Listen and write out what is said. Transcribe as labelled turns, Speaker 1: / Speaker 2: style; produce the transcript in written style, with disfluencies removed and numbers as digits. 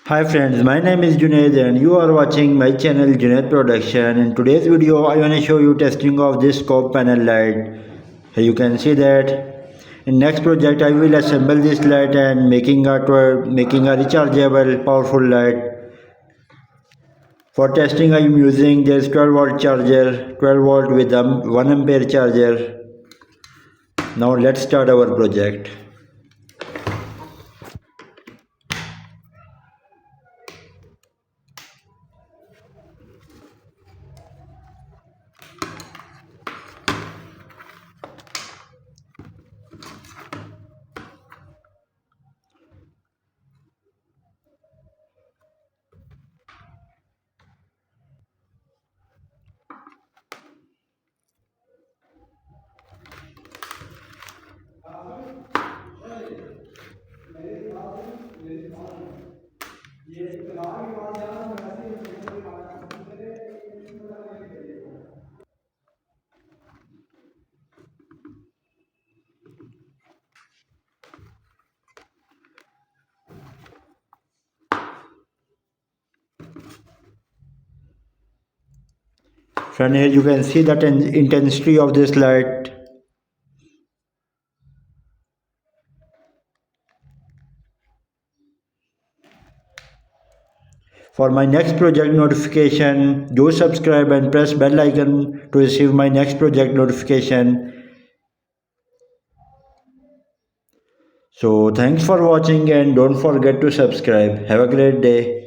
Speaker 1: Hi friends, my name is Junaid and you are watching my channel Junaid Production. In today's video, I want to show you testing of this scope panel light. Here you can see that. In next project, I will assemble this light and making a rechargeable powerful light. For testing, I am using this 12 volt charger, 12 volt with a 1 ampere charger. Now let's start our project. Friend, here you can see the intensity of this light. For my next project notification, do subscribe and press bell icon to receive my next project notification. So thanks for watching and don't forget to subscribe. Have a great day.